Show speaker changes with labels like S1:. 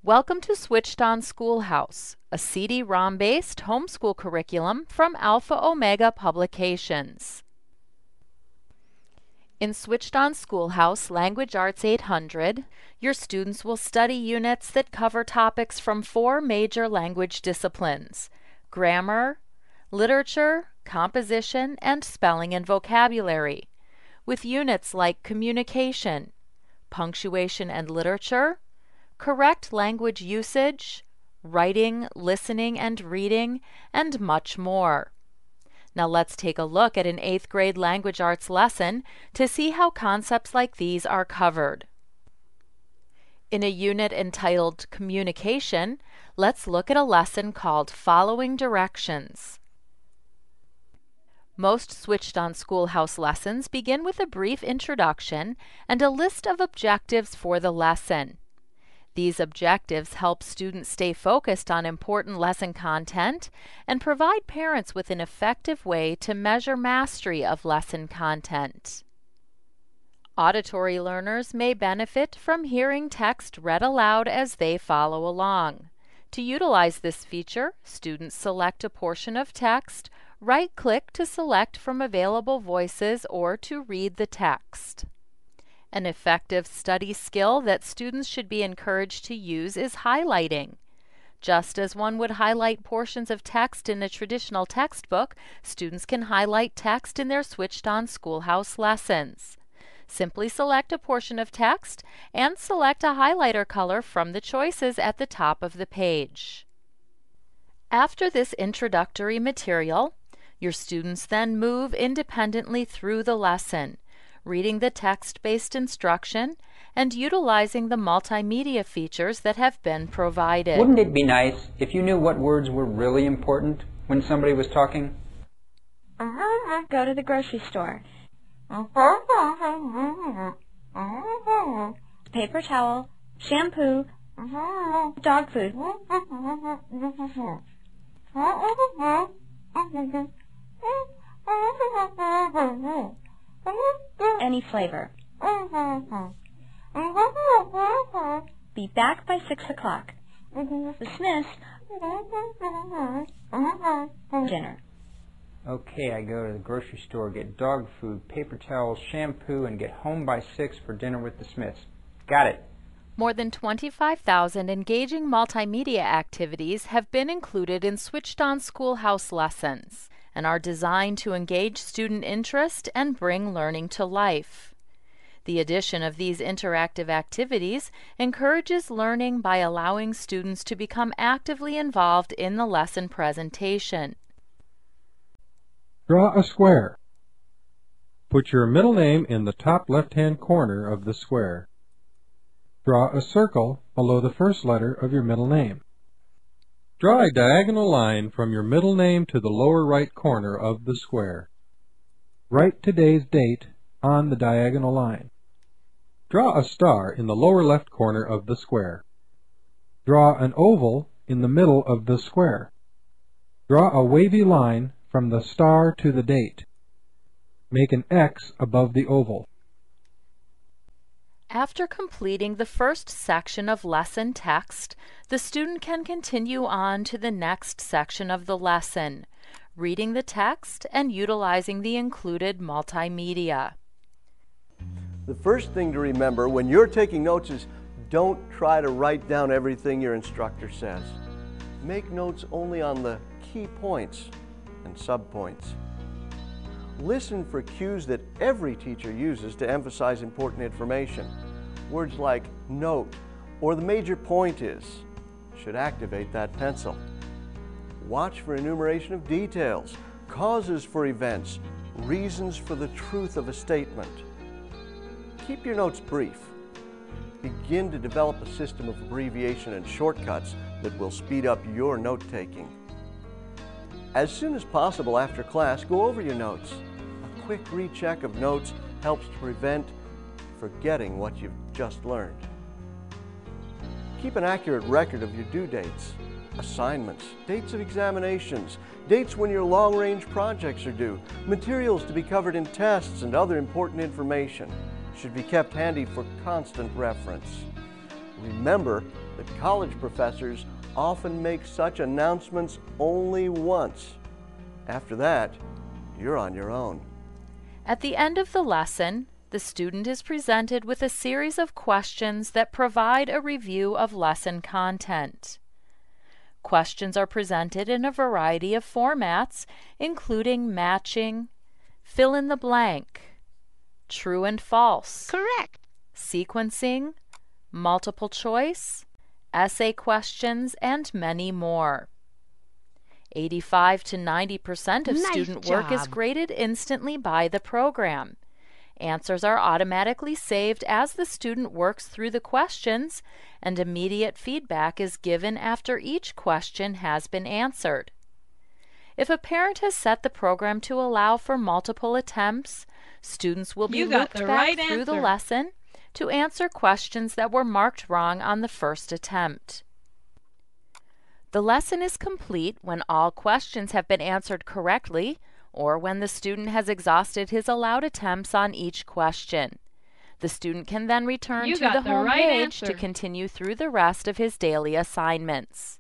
S1: Welcome to Switched On Schoolhouse, a CD-ROM-based homeschool curriculum from Alpha Omega Publications. In Switched On Schoolhouse Language Arts 800, your students will study units that cover topics from 4 major language disciplines: grammar, literature, composition, and spelling and vocabulary, with units like communication, punctuation and literature, correct language usage, writing, listening, and reading, and much more. Now let's take a look at an 8th grade language arts lesson to see how concepts like these are covered. In a unit entitled Communication, let's look at a lesson called Following Directions. Most Switched On Schoolhouse lessons begin with a brief introduction and a list of objectives for the lesson. These objectives help students stay focused on important lesson content and provide parents with an effective way to measure mastery of lesson content. Auditory learners may benefit from hearing text read aloud as they follow along. To utilize this feature, students select a portion of text, right-click to select from available voices or to read the text. An effective study skill that students should be encouraged to use is highlighting. Just as one would highlight portions of text in a traditional textbook, students can highlight text in their Switched On Schoolhouse lessons. Simply select a portion of text and select a highlighter color from the choices at the top of the page. After this introductory material, your students then move independently through the lesson, reading the text-based instruction, and utilizing the multimedia features that have been provided.
S2: Wouldn't it be nice if you knew what words were really important when somebody was talking?
S3: Go to the grocery store. Paper towel, shampoo, dog food. Any flavor. Be back by 6 o'clock. Dismiss. Dinner.
S2: Okay, I go to the grocery store, get dog food, paper towels, shampoo, and get home by 6 for dinner with the Smiths. Got it.
S1: More than 25,000 engaging multimedia activities have been included in Switched On Schoolhouse lessons and are designed to engage student interest and bring learning to life. The addition of these interactive activities encourages learning by allowing students to become actively involved in the lesson presentation.
S4: Draw a square. Put your middle name in the top left-hand corner of the square. Draw a circle below the first letter of your middle name. Draw a diagonal line from your middle name to the lower right corner of the square. Write today's date on the diagonal line. Draw a star in the lower left corner of the square. Draw an oval in the middle of the square. Draw a wavy line from the star to the date. Make an X above the oval.
S1: After completing the first section of lesson text, the student can continue on to the next section of the lesson, reading the text and utilizing the included multimedia.
S5: The first thing to remember when you're taking notes is don't try to write down everything your instructor says. Make notes only on the key points and subpoints. Listen for cues that every teacher uses to emphasize important information. Words like note or the major point is should activate that pencil. Watch for enumeration of details, causes for events, reasons for the truth of a statement. Keep your notes brief. Begin to develop a system of abbreviation and shortcuts that will speed up your note-taking. As soon as possible after class, go over your notes. A quick recheck of notes helps to prevent forgetting what you've just learned. Keep an accurate record of your due dates, assignments, dates of examinations, dates when your long-range projects are due, materials to be covered in tests, and other important information should be kept handy for constant reference. Remember that college professors often make such announcements only once. After that, you're on your own.
S1: At the end of the lesson, the student is presented with a series of questions that provide a review of lesson content. Questions are presented in a variety of formats, including matching, fill in the blank, true and false,
S6: Correct.
S1: sequencing, multiple choice, essay questions, and many more. 85 to 90% of
S6: Nice
S1: student work is
S6: job.
S1: graded instantly by the program. Answers are automatically saved as the student works through the questions, and immediate feedback is given after each question has been answered. If a parent has set the program to allow for multiple attempts, students will be
S6: You got
S1: looped
S6: the
S1: back
S6: right
S1: through the
S6: answer.
S1: lesson to answer questions that were marked wrong on the first attempt. The lesson is complete when all questions have been answered correctly or when the student has exhausted his allowed attempts on each question. The student can then return
S6: You
S1: to
S6: got
S1: the
S6: the
S1: home
S6: right
S1: page to
S6: answer.
S1: continue through the rest of his daily assignments.